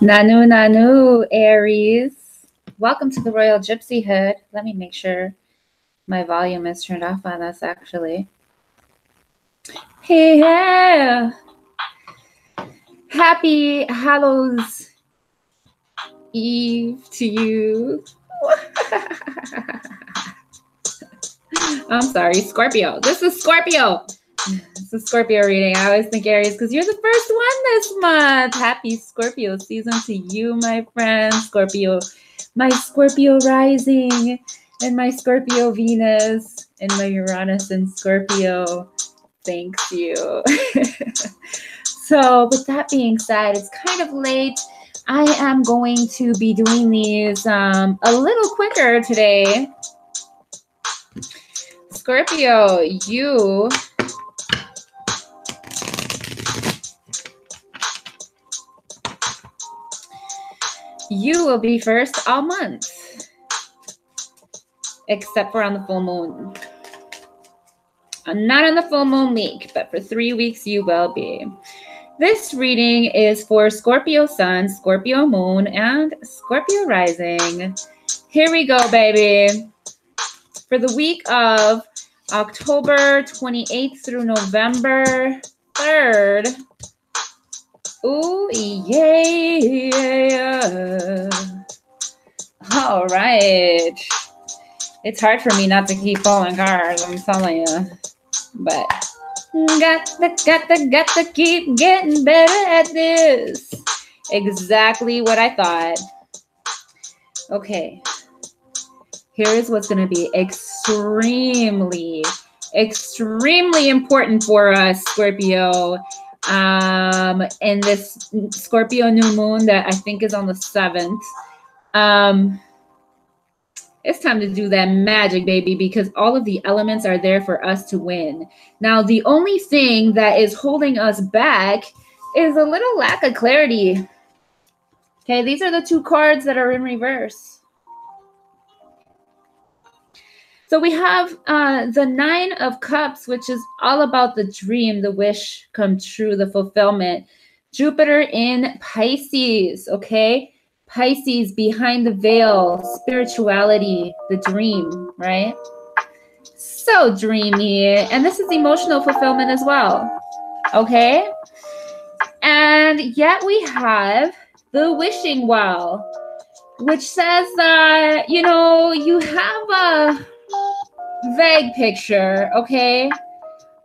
Nanu, Nanu, Aries. Welcome to the Royal Gypsy Hood. Let me make sure my volume is turned off on this, actually. Hey, yeah. Happy Hallows Eve to you. I'm sorry, Scorpio. This is Scorpio. It's a Scorpio reading. I always think Aries because you're the first one this month. Happy Scorpio season to you, my friend. Scorpio, my Scorpio rising and my Scorpio Venus and my Uranus and Scorpio. Thanks you. So with that being said, it's kind of late. I am going to be doing these a little quicker today. Scorpio, you will be first all month, except for on the full moon. Not on the full moon week, but for 3 weeks you will be. This reading is for Scorpio Sun, Scorpio Moon, and Scorpio Rising. Here we go, baby. For the week of October 28th through November 3rd. Ooh, yeah. All right. It's hard for me not to keep pulling cards, I'm telling you. But got to keep getting better at this. Exactly what I thought. Okay. Here's what's going to be extremely important for us, Scorpio. In this Scorpio new moon that I think is on the 7th. It's time to do that magic, baby, because all of the elements are there for us to win. Now, the only thing that is holding us back is a little lack of clarity. Okay, these are the 2 cards that are in reverse. So we have the 9 of Cups, which is all about the dream, the wish come true, the fulfillment. Jupiter in Pisces, okay? Pisces, behind the veil, spirituality, the dream, right? So dreamy. And this is emotional fulfillment as well, okay? And yet we have the wishing well, which says that, you know, you have a vague picture, okay?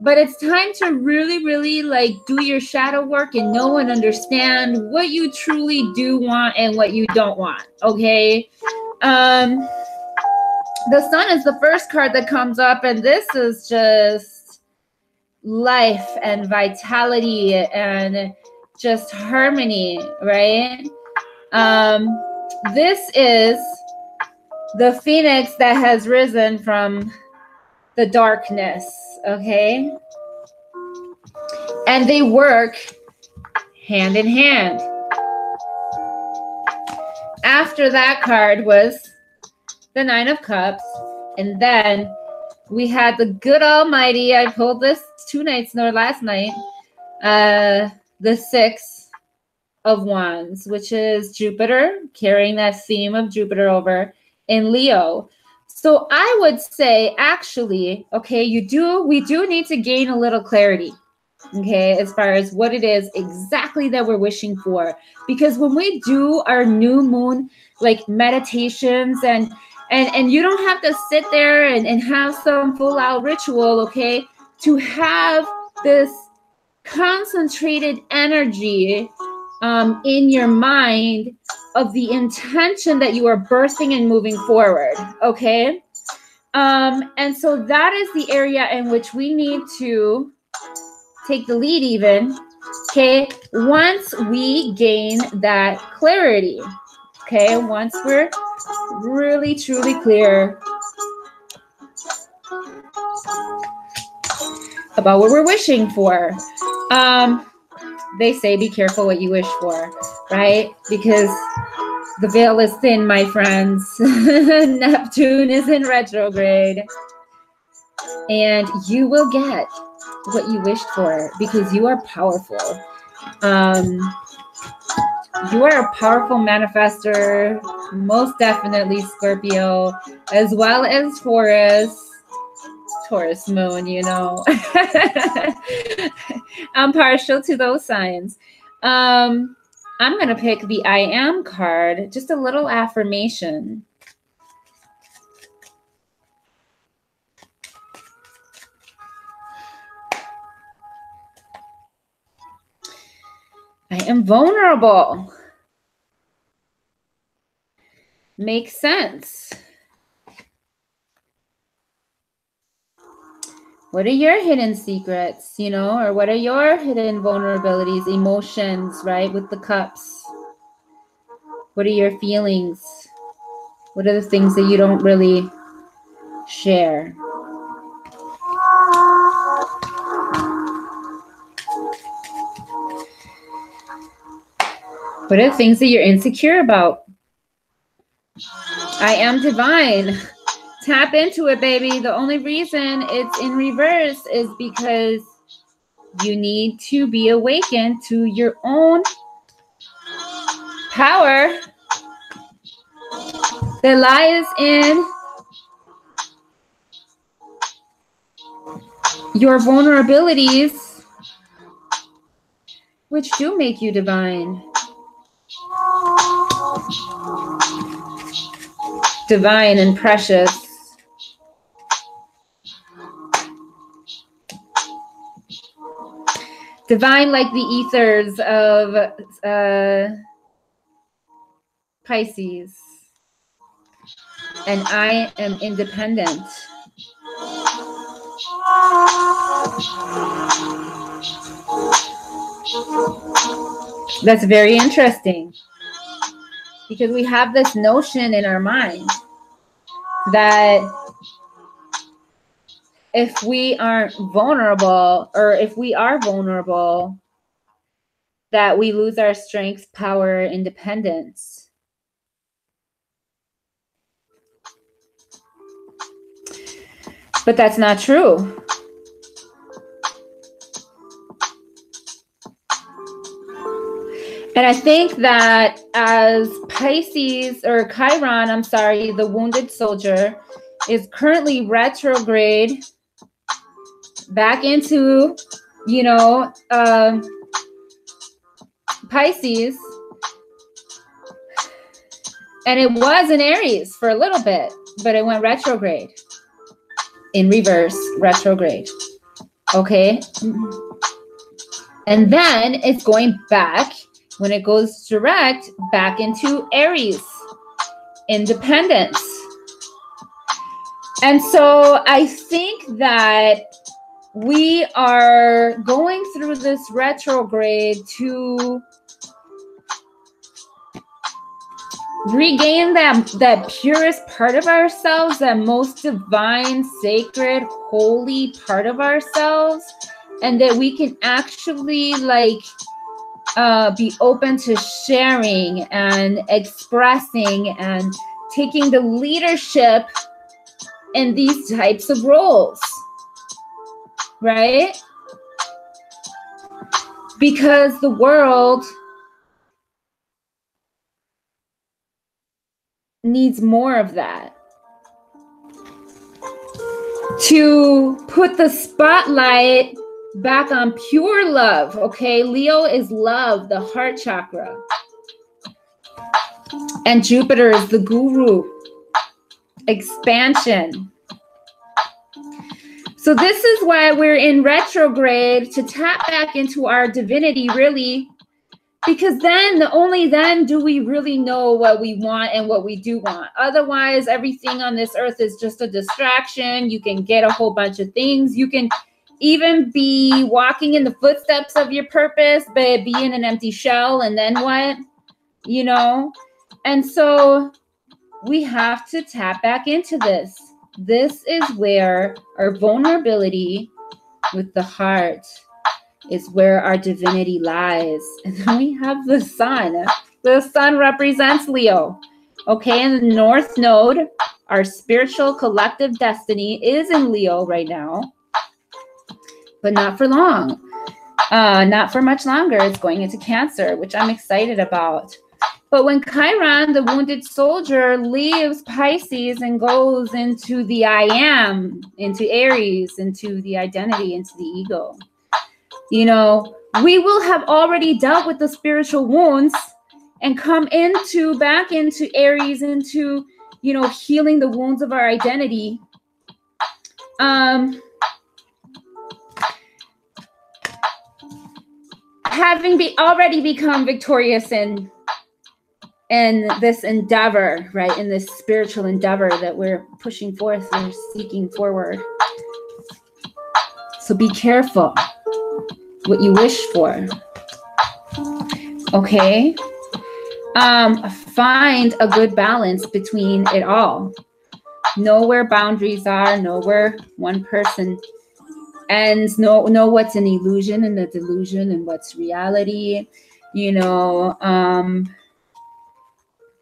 But it's time to really like do your shadow work and know and understand what you truly do want and what you don't want, okay? The Sun is the first card that comes up, and this is just life and vitality and just harmony, right? This is the phoenix that has risen from the darkness, okay? And they work hand in hand. After that card was the 9 of Cups. And then we had the good almighty, I pulled this 2 nights or last night, the 6 of Wands, which is Jupiter, carrying that theme of Jupiter over in Leo. So I would say, actually, okay, we do need to gain a little clarity, okay, as far as what it is exactly that we're wishing for. Because when we do our new moon, like meditations, and you don't have to sit there and have some full out ritual, okay, to have this concentrated energy in your mind of the intention that you are birthing and moving forward, okay? And so that is the area in which we need to take the lead even, okay? Once we gain that clarity, okay? Once we're really, truly clear about what we're wishing for. They say be careful what you wish for, right? Because the veil is thin, my friends. Neptune is in retrograde. And you will get what you wished for because you are powerful. You are a powerful manifester, most definitely, Scorpio, as well as Taurus moon, you know. I'm partial to those signs. I'm going to pick the I Am card, just a little affirmation. I am vulnerable. Makes sense. What are your hidden secrets, you know, or what are your hidden vulnerabilities, emotions, right, with the cups? What are your feelings? What are the things that you don't really share? What are the things that you're insecure about? I am divine. Tap into it, baby. The only reason it's in reverse is because you need to be awakened to your own power that lies in your vulnerabilities, which do make you divine. Divine and precious. Divine like the ethers of Pisces. And I am independent. That's very interesting. Because we have this notion in our mind that if we aren't vulnerable, or if we are vulnerable, that we lose our strength, power, independence. But that's not true. And I think that as Pisces, or Chiron, I'm sorry, the wounded soldier, is currently retrograde back into, you know, Pisces. And it was in Aries for a little bit, but it went retrograde. In reverse, retrograde. Okay? And then it's going back, when it goes direct, back into Aries, independence. And so I think that we are going through this retrograde to regain that purest part of ourselves, that most divine, sacred, holy part of ourselves, and that we can actually like be open to sharing and expressing and taking the leadership in these types of roles, right? Because the world needs more of that. To put the spotlight back on pure love, okay? Leo is love, the heart chakra. And Jupiter is the guru, expansion. So this is why we're in retrograde, to tap back into our divinity, really, because then, only then do we really know what we want and what we do want. Otherwise, everything on this earth is just a distraction. You can get a whole bunch of things. You can even be walking in the footsteps of your purpose, but be in an empty shell, and then what? You know? And so we have to tap back into this. This is where our vulnerability with the heart is where our divinity lies. And then we have the sun. The sun represents Leo. Okay, and the North Node, our spiritual collective destiny, is in Leo right now. But not for long. Not for much longer. It's going into Cancer, which I'm excited about. But when Chiron, the wounded soldier, leaves Pisces and goes into the I am, into Aries, into the identity, into the ego, you know, we will have already dealt with the spiritual wounds and come into back into Aries, into, you know, healing the wounds of our identity. Having already become victorious in this endeavor, right? In this spiritual endeavor that we're pushing forth and seeking forward. So be careful what you wish for. Okay? Find a good balance between it all. Know where boundaries are, know where one person ends, know what's an illusion and a delusion and what's reality. You know,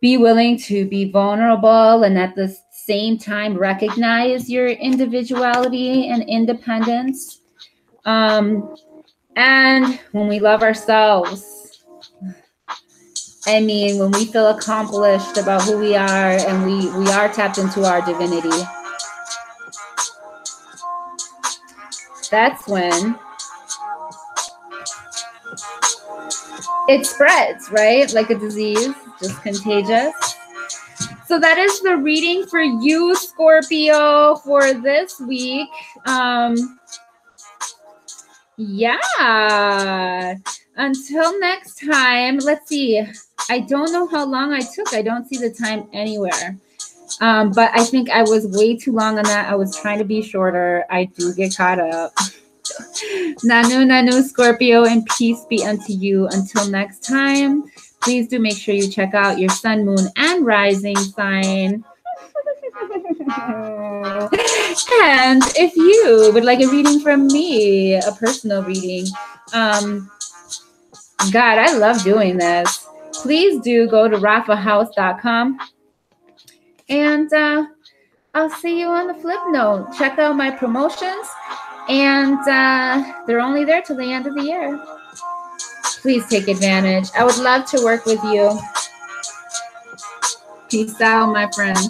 be willing to be vulnerable and at the same time recognize your individuality and independence. And when we love ourselves, I mean, when we feel accomplished about who we are and we are tapped into our divinity, that's when it spreads, right? Like a disease, just contagious. So that is the reading for you, Scorpio, for this week. Yeah. Until next time, let's see. I don't know how long I took. I don't see the time anywhere. But I think I was way too long on that. I was trying to be shorter. I do get caught up. Nanu, Nanu, Scorpio, and peace be unto you. Until next time, please do make sure you check out your sun, moon, and rising sign. And if you would like a reading from me, a personal reading, God, I love doing this. Please do go to rafahouse.com. And I'll see you on the flip note. Check out my promotions. And they're only there till the end of the year. Please take advantage. I would love to work with you. Peace out, my friends.